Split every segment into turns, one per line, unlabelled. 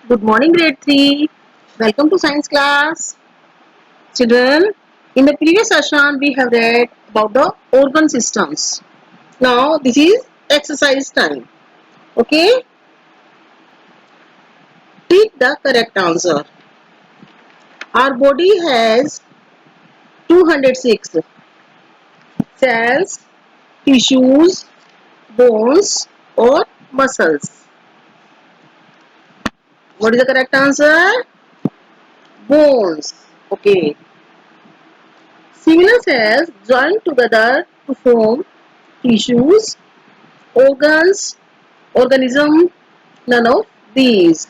Good morning, grade 3. Welcome to science class. Children, in the previous session, we have read about the organ systems. Now, this is exercise time. Okay? Pick the correct answer. Our body has 206 cells, tissues, bones, or muscles. What is the correct answer? Bones. Okay. Similar cells join together to form tissues, organs, organism, none of these.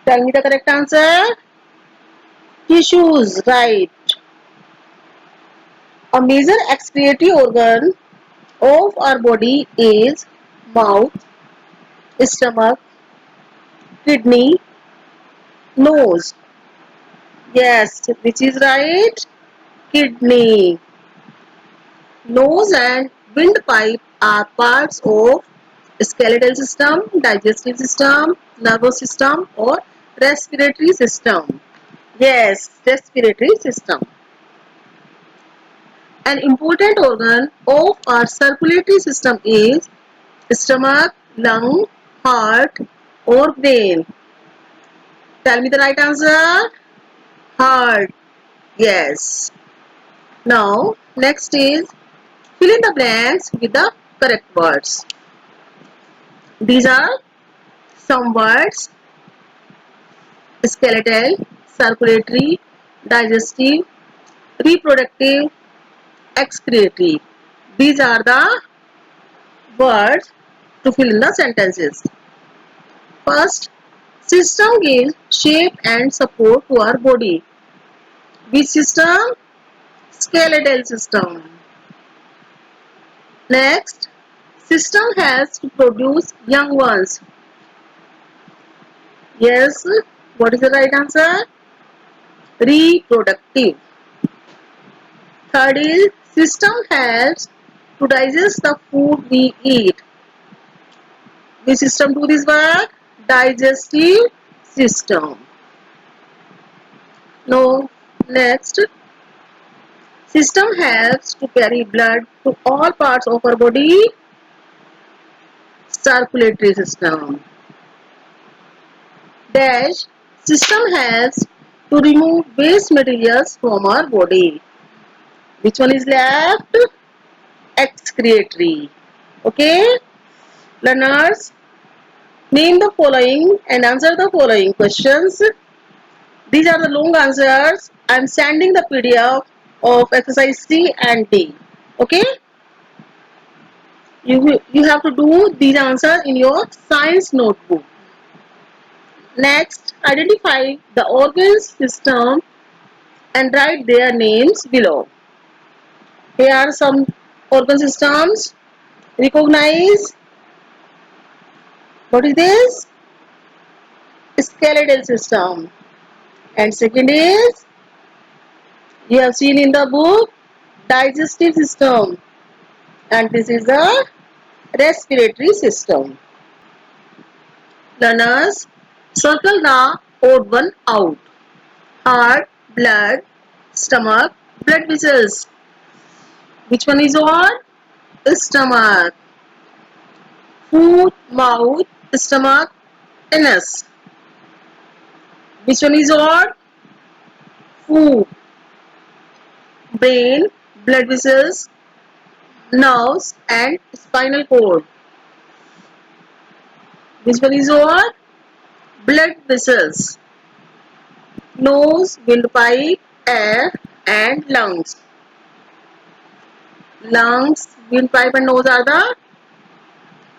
Tell me the correct answer. Tissues, right. A major excretory organ of our body is mouth, stomach, kidney, nose. Yes, which is right? Kidney. Nose and windpipe are parts of skeletal system, digestive system, nervous system or respiratory system. Yes, respiratory system. An important organ of our circulatory system is stomach, lung, heart or brain. Tell me the right answer. Heart. Yes. Now, next is fill in the blanks with the correct words. These are some words: skeletal, circulatory, digestive, reproductive, excretory. These are the words to fill in the sentences. First, system gives shape and support to our body. Which system? Skeletal system. Next, system has to produce young ones. Yes, what is the right answer? Reproductive. Third is system helps to digest the food we eat. Which system do this work? Digestive system. No. Next, system helps to carry blood to all parts of our body. Circulatory system. Dash, system helps to remove waste materials from our body. Which one is left? Excretory. Okay, learners, name the following and answer the following questions. These are the long answers. I am sending the PDF of exercise C and D. Okay, you have to do these answers in your science notebook. Next, identify the organ system and write their names below. Here are some organ systems. Recognize. What is this? Skeletal system. And second is, you have seen in the book, digestive system. And this is the respiratory system. Learners, circle the odd one out. Heart, blood, stomach, blood vessels. Which one is odd? Stomach. Food, mouth, stomach, anus. Which one is odd? Food. Brain, blood vessels, nerves and spinal cord. Which one is odd? Blood vessels. Nose, windpipe, air and lungs. Lungs, windpipe and nose are the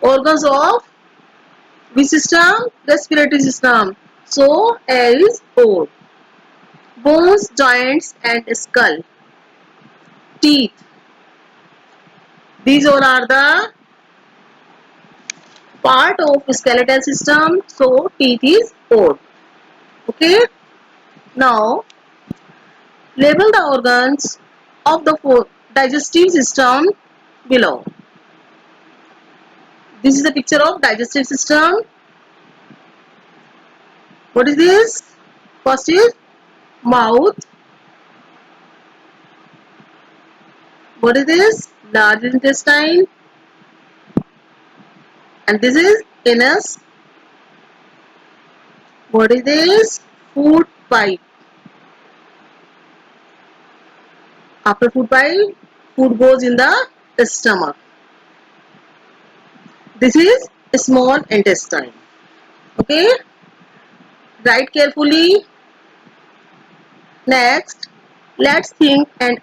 organs of which system? Respiratory system. So air is odd. Bones, joints and skull. Teeth. These all are the part of skeletal system. So teeth is odd. Okay. Now label the organs of the digestive system below. This is a picture of digestive system. What is this? First is mouth. What is this? Large intestine. And this is anus. What is this? Food pipe. After food pipe, food goes in the stomach. This is small intestine. Okay, write carefully. Next, let's think and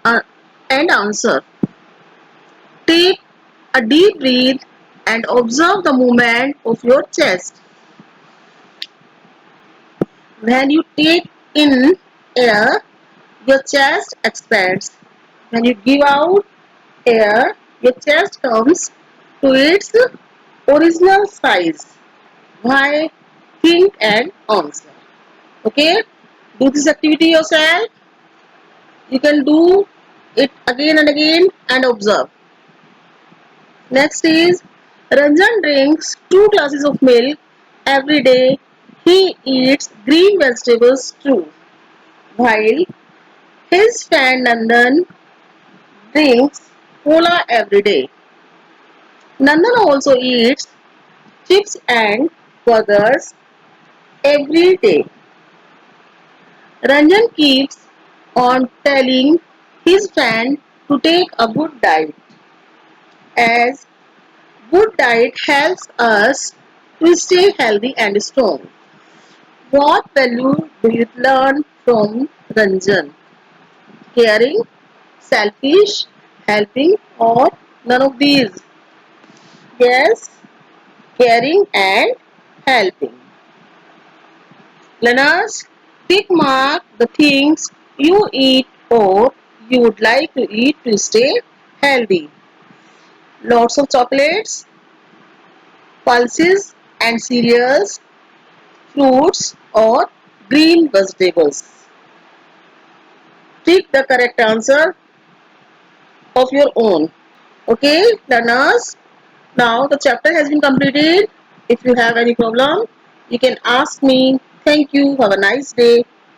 answer. Take a deep breath and observe the movement of your chest. When you take in air, your chest expands. When you give out air, your chest comes to its original size. Why? Think and answer. Okay? Do this activity yourself. You can do it again and again and observe. Next is Ranjan drinks 2 glasses of milk every day. He eats green vegetables too. While his friend Nandan drinks cola every day. Nandan also eats chips and burgers every day. Ranjan keeps on telling his friend to take a good diet, as good diet helps us to stay healthy and strong. What value do you learn from Ranjan? Caring, selfish, helping, or none of these? Yes, caring and helping. Learners, tick mark the things you eat or you would like to eat to stay healthy. Lots of chocolates, pulses and cereals, fruits or green vegetables. Pick the correct answer of your own. Okay, learners. Now the chapter has been completed. If you have any problem, you can ask me. Thank you. Have a nice day.